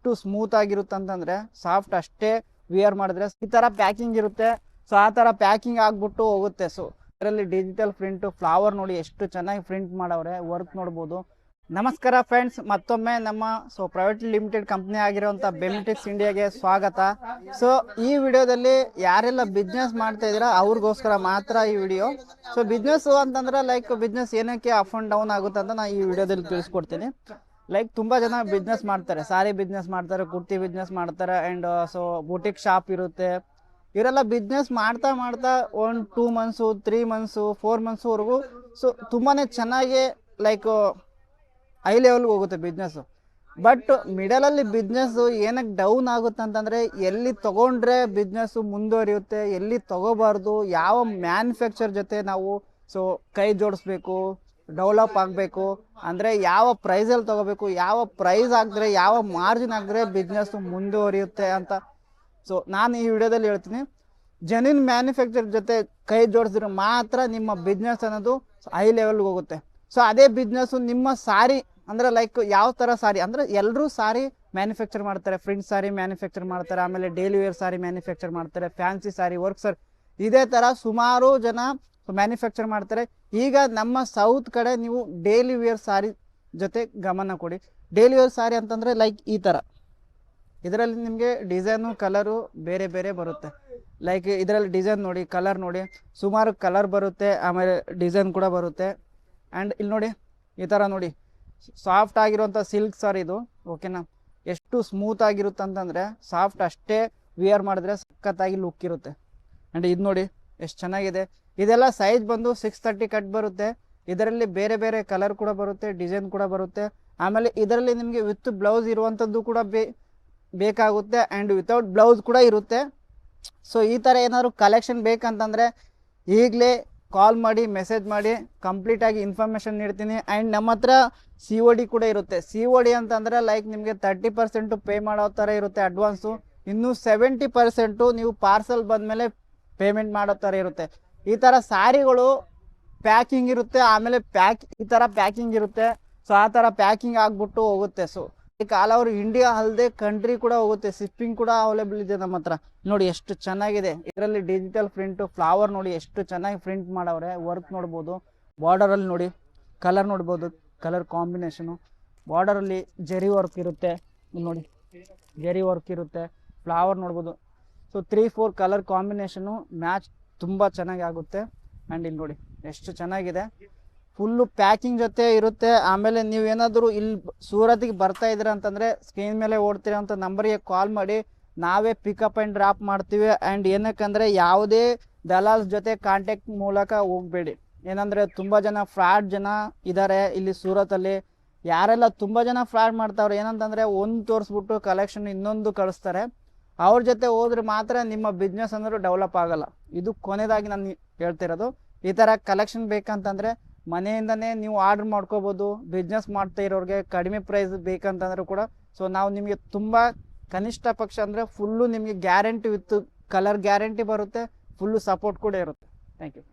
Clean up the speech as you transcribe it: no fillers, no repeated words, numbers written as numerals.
ಎಷ್ಟು ಸ್ಮೂತ್ ಆಗಿರುತ್ತೆ ಅಂತಂದ್ರೆ ಸಾಫ್ಟ್ ಅಷ್ಟೇ ವಿಯರ್ ಮಾಡಿದ್ರೆ ಈ ತರ ಪ್ಯಾಕಿಂಗ್ ಇರುತ್ತೆ. ಸೊ ಆ ತರ ಪ್ಯಾಕಿಂಗ್ ಆಗ್ಬಿಟ್ಟು ಹೋಗುತ್ತೆ. ಸೊ ಇದರಲ್ಲಿ ಡಿಜಿಟಲ್ ಪ್ರಿಂಟ್ ಫ್ಲವರ್ ನೋಡಿ ಎಷ್ಟು ಚೆನ್ನಾಗಿ ಪ್ರಿಂಟ್ ಮಾಡವ್ರೆ, ವರ್ಕ್ ನೋಡ್ಬೋದು. ನಮಸ್ಕಾರ ಫ್ರೆಂಡ್ಸ್, ಮತ್ತೊಮ್ಮೆ ನಮ್ಮ ಪ್ರೈವೇಟ್ ಲಿಮಿಟೆಡ್ ಕಂಪ್ನಿ ಆಗಿರುವಂತ ಬೆಮಿಟಿಕ್ಸ್ ಇಂಡಿಯಾಗೆ ಸ್ವಾಗತ. ಸೊ ಈ ವಿಡಿಯೋದಲ್ಲಿ ಯಾರೆಲ್ಲ ಬಿಸ್ನೆಸ್ ಮಾಡ್ತಾ ಇದೀರಾ ಅವ್ರಿಗೋಸ್ಕರ ಮಾತ್ರ ಈ ವಿಡಿಯೋ. ಸೊ ಬಿಸ್ನೆಸ್ ಅಂತಂದ್ರೆ ಲೈಕ್ ಬಿಸ್ನೆಸ್ ಏನಕ್ಕೆ ಅಪ್ ಅಂಡ್ ಡೌನ್ ಆಗುತ್ತೆ ಅಂತ ನಾನು ಈ ವಿಡಿಯೋದಲ್ಲಿ ತಿಳಿಸ್ಕೊಡ್ತೀನಿ. ಲೈಕ್ ತುಂಬಾ ಜನ ಬಿಸ್ನೆಸ್ ಮಾಡ್ತಾರೆ, ಸಾರಿ ಬಿಸ್ನೆಸ್ ಮಾಡ್ತಾರೆ, ಕುರ್ತಿ ಬಿಸ್ನೆಸ್ ಮಾಡ್ತಾರೆ, ಅಂಡ್ ಸೊ ಬುಟಿಕ್ ಶಾಪ್ ಇರುತ್ತೆ. ಇವರೆಲ್ಲ ಬಿಸ್ನೆಸ್ ಮಾಡ್ತಾ ಮಾಡ್ತಾ 1-2 ಮಂತ್ಸು 3 ಮಂತ್ಸು 4 ಮಂತ್ಸ್ವರೆಗೂ ಸೊ ತುಂಬಾನೇ ಚೆನ್ನಾಗಿ ಲೈಕ್ ಹೈ ಲೆವೆಲ್ಗೆ ಹೋಗುತ್ತೆ ಬಿಸ್ನೆಸ್. ಬಟ್ ಮಿಡಲಲ್ಲಿ ಬಿಸ್ನೆಸ್ ಏನಕ್ಕೆ ಡೌನ್ ಆಗುತ್ತೆ ಅಂತಂದರೆ, ಎಲ್ಲಿ ತೊಗೊಂಡ್ರೆ ಬಿಸ್ನೆಸ್ಸು ಮುಂದುವರಿಯುತ್ತೆ, ಎಲ್ಲಿ ತೊಗೋಬಾರ್ದು, ಯಾವ ಮ್ಯಾನುಫ್ಯಾಕ್ಚರ್ ಜೊತೆ ನಾವು ಸೊ ಕೈ ಜೋಡಿಸ್ಬೇಕು, ಡೆವಲಪ್ ಆಗಬೇಕು ಅಂದರೆ ಯಾವ ಪ್ರೈಸಲ್ಲಿ ತೊಗೋಬೇಕು, ಯಾವ ಪ್ರೈಸ್ ಹಾಕಿದ್ರೆ ಯಾವ ಮಾರ್ಜಿನ್ ಹಾಕಿದ್ರೆ ಬಿಸ್ನೆಸ್ಸು ಮುಂದುವರಿಯುತ್ತೆ ಅಂತ ಸೊ ನಾನು ಈ ವಿಡಿಯೋದಲ್ಲಿ ಹೇಳ್ತೀನಿ. ಜೆನ್ಯೂನ್ ಮ್ಯಾನುಫ್ಯಾಕ್ಚರ್ ಜೊತೆ ಕೈ ಜೋಡಿಸಿದ್ರೆ ಮಾತ್ರ ನಿಮ್ಮ ಬಿಸ್ನೆಸ್ ಅನ್ನೋದು ಹೈ ಲೆವೆಲ್ಗೆ ಹೋಗುತ್ತೆ. ಸೊ ಅದೇ ಬಿಸ್ನೆಸ್ಸು ನಿಮ್ಮ ಸಾರಿ ಅಂದರೆ ಲೈಕ್ ಯಾವ ಥರ ಸಾರಿ ಅಂದರೆ ಎಲ್ಲರೂ ಸಾರಿ ಮ್ಯಾನುಫ್ಯಾಕ್ಚರ್ ಮಾಡ್ತಾರೆ, ಪ್ರಿಂಟ್ ಸಾರಿ ಮ್ಯಾನುಫ್ಯಾಕ್ಚರ್ ಮಾಡ್ತಾರೆ, ಆಮೇಲೆ ಡೈಲಿ ವೇರ್ ಸಾರಿ ಮ್ಯಾನುಫ್ಯಾಕ್ಚರ್ ಮಾಡ್ತಾರೆ, ಫ್ಯಾನ್ಸಿ ಸಾರಿ, ವರ್ಕ್ ಸಾರಿ, ಇದೇ ಥರ ಸುಮಾರು ಜನ ಮ್ಯಾನುಫ್ಯಾಕ್ಚರ್ ಮಾಡ್ತಾರೆ. ಈಗ ನಮ್ಮ ಸೌತ್ ಕಡೆ ನೀವು ಡೈಲಿ ವೇರ್ ಸಾರಿ ಜೊತೆ ಗಮನ ಕೊಡಿ. ಡೈಲಿ ವೇರ್ ಸಾರಿ ಅಂತಂದರೆ ಲೈಕ್ ಈ ಥರ, ಇದರಲ್ಲಿ ನಿಮಗೆ ಡಿಸೈನು ಕಲರು ಬೇರೆ ಬೇರೆ ಬರುತ್ತೆ. ಲೈಕ್ ಇದರಲ್ಲಿ ಡಿಸೈನ್ ನೋಡಿ, ಕಲರ್ ನೋಡಿ, ಸುಮಾರು ಕಲರ್ ಬರುತ್ತೆ, ಆಮೇಲೆ ಡಿಸೈನ್ ಕೂಡ ಬರುತ್ತೆ. ಆ್ಯಂಡ್ ಇಲ್ಲಿ ನೋಡಿ ಈ ಥರ ನೋಡಿ, ಸಾಫ್ಟ್ ಆಗಿರುವಂಥ ಸಿಲ್ಕ್ ಸಾರಿ ಇದು, ಓಕೆನಾ. ಎಷ್ಟು ಸ್ಮೂತ್ ಆಗಿರುತ್ತೆ ಅಂತಂದರೆ ಸಾಫ್ಟ್ ಅಷ್ಟೇ ವಿಯರ್ ಮಾಡಿದ್ರೆ ಸಖತ್ತಾಗಿ ಲುಕ್ ಇರುತ್ತೆ. ಆ್ಯಂಡ್ ಇದು ನೋಡಿ ಎಷ್ಟು ಚೆನ್ನಾಗಿದೆ. ಇದೆಲ್ಲ ಸೈಜ್ ಬಂದು 630 ಕಟ್ ಬರುತ್ತೆ. ಇದರಲ್ಲಿ ಬೇರೆ ಬೇರೆ ಕಲರ್ ಕೂಡ ಬರುತ್ತೆ, ಡಿಸೈನ್ ಕೂಡ ಬರುತ್ತೆ. ಆಮೇಲೆ ಇದರಲ್ಲಿ ನಿಮಗೆ ವಿತ್ ಬ್ಲೌಸ್ ಇರುವಂಥದ್ದು ಕೂಡ ಬೇಕಾಗುತ್ತೆ, ಆ್ಯಂಡ್ ವಿತೌಟ್ ಬ್ಲೌಸ್ ಕೂಡ ಇರುತ್ತೆ. ಸೊ ಈ ಥರ ಏನಾದರೂ ಕಲೆಕ್ಷನ್ ಬೇಕಂತಂದರೆ ಈಗಲೇ ಕಾಲ್ ಮಾಡಿ, ಮೆಸೇಜ್ ಮಾಡಿ, ಕಂಪ್ಲೀಟಾಗಿ ಇನ್ಫಾರ್ಮೇಷನ್ ನೀಡ್ತೀನಿ. ಆ್ಯಂಡ್ ನಮ್ಮ ಹತ್ರ COD ಕೂಡ ಇರುತ್ತೆ. COD ಅಂತಂದರೆ ಲೈಕ್ ನಿಮಗೆ 30% ಪೇ ಮಾಡೋ ಥರ ಇರುತ್ತೆ ಅಡ್ವಾನ್ಸು, ಇನ್ನು 70% ನೀವು ಪಾರ್ಸಲ್ ಬಂದಮೇಲೆ ಪೇಮೆಂಟ್ ಮಾಡೋ ಥರ ಇರುತ್ತೆ. ಈ ಥರ ಸ್ಯಾರಿಗಳು ಪ್ಯಾಕಿಂಗ್ ಇರುತ್ತೆ, ಆಮೇಲೆ ಈ ಥರ ಪ್ಯಾಕಿಂಗ್ ಇರುತ್ತೆ. ಸೊ ಆ ಥರ ಪ್ಯಾಕಿಂಗ್ ಆಗಿಬಿಟ್ಟು ಹೋಗುತ್ತೆ. ಸೊ ಈಗ ಆಲ್ ಓವರ್ ಇಂಡಿಯಾ ಅಲ್ಲದೆ ಕಂಟ್ರಿ ಕೂಡ ಹೋಗುತ್ತೆ, ಶಿಪ್ಪಿಂಗ್ ಕೂಡ ಅವೈಲೇಬಲ್ ಇದೆ ನಮ್ಮ ಹತ್ರ. ನೋಡಿ ಎಷ್ಟು ಚೆನ್ನಾಗಿದೆ. ಇದರಲ್ಲಿ ಡಿಜಿಟಲ್ ಪ್ರಿಂಟು ಫ್ಲವರ್ ನೋಡಿ ಎಷ್ಟು ಚೆನ್ನಾಗಿ ಪ್ರಿಂಟ್ ಮಾಡವ್ರೆ, ವರ್ಕ್ ನೋಡ್ಬೋದು. ಬಾರ್ಡರಲ್ಲಿ ನೋಡಿ ಕಲರ್ ನೋಡ್ಬೋದು, ಕಲರ್ ಕಾಂಬಿನೇಷನು. ಬಾರ್ಡರಲ್ಲಿ ಜರಿ ವರ್ಕ್ ಇರುತ್ತೆ, ಇಲ್ಲಿ ನೋಡಿ ಜರಿ ವರ್ಕ್ ಇರುತ್ತೆ, ಫ್ಲವರ್ ನೋಡ್ಬೋದು. ಸೊ 3-4 ಕಲರ್ ಕಾಂಬಿನೇಷನು ಮ್ಯಾಚ್ ತುಂಬ ಚೆನ್ನಾಗಿ ಆಗುತ್ತೆ. ಆ್ಯಂಡ್ ಇಲ್ಲಿ ನೋಡಿ ಎಷ್ಟು ಚೆನ್ನಾಗಿದೆ, ಫುಲ್ಲು ಪ್ಯಾಕಿಂಗ್ ಜೊತೆ ಇರುತ್ತೆ. ಆಮೇಲೆ ನೀವೇನಾದರೂ ಇಲ್ಲಿ ಸೂರತ್ಗೆ ಬರ್ತಾ ಇದ್ದೀರಾ ಅಂತಂದರೆ ಸ್ಕ್ರೀನ್ ಮೇಲೆ ಓಡ್ತೀರಾ ಅಂತ ನಂಬರಿಗೆ ಕಾಲ್ ಮಾಡಿ, ನಾವೇ ಪಿಕಪ್ ಆ್ಯಂಡ್ ಡ್ರಾಪ್ ಮಾಡ್ತೀವಿ. ಆ್ಯಂಡ್ ಏನಕ್ಕಂದರೆ ಯಾವುದೇ ದಲಾಲ್ಸ್ ಜೊತೆ ಕಾಂಟ್ಯಾಕ್ಟ್ ಮೂಲಕ ಹೋಗಬೇಡಿ. ಏನಂದರೆ ತುಂಬ ಜನ ಫ್ರಾಡ್ ಜನ ಇದ್ದಾರೆ ಇಲ್ಲಿ ಸೂರತಲ್ಲಿ. ಯಾರೆಲ್ಲ ತುಂಬ ಜನ ಫ್ರಾಡ್ ಮಾಡ್ತಾವ್ರೆ ಏನಂತಂದರೆ ಒಂದು ತೋರಿಸ್ಬಿಟ್ಟು ಕಲೆಕ್ಷನ್ ಇನ್ನೊಂದು ಕಳಿಸ್ತಾರೆ. ಅವ್ರ ಜೊತೆ ಹೋದ್ರೆ ಮಾತ್ರ ನಿಮ್ಮ ಬಿಸ್ನೆಸ್ ಅಂದ್ರೆ ಡೆವಲಪ್ ಆಗಲ್ಲ. ಇದು ಕೊನೆಯದಾಗಿ ನಾನು ಹೇಳ್ತಿರೋದು. ಈ ಥರ ಕಲೆಕ್ಷನ್ ಬೇಕಂತಂದರೆ ಮನೆಯಿಂದನೇ ನೀವು ಆರ್ಡ್ರ್ ಮಾಡ್ಕೋಬೋದು. ಬಿಸ್ನೆಸ್ ಮಾಡ್ತಾ ಇರೋರಿಗೆ ಕಡಿಮೆ ಪ್ರೈಸ್ ಬೇಕಂತಂದ್ರೆ ಕೂಡ ಸೊ ನಾವು ನಿಮಗೆ ತುಂಬ ಕನಿಷ್ಠ ಪಕ್ಷ ಅಂದರೆ ಫುಲ್ಲು ನಿಮಗೆ ಗ್ಯಾರಂಟಿ ವಿತ್ ಕಲರ್ ಗ್ಯಾರಂಟಿ ಬರುತ್ತೆ, ಫುಲ್ಲು ಸಪೋರ್ಟ್ ಕೂಡ ಇರುತ್ತೆ. Thank you.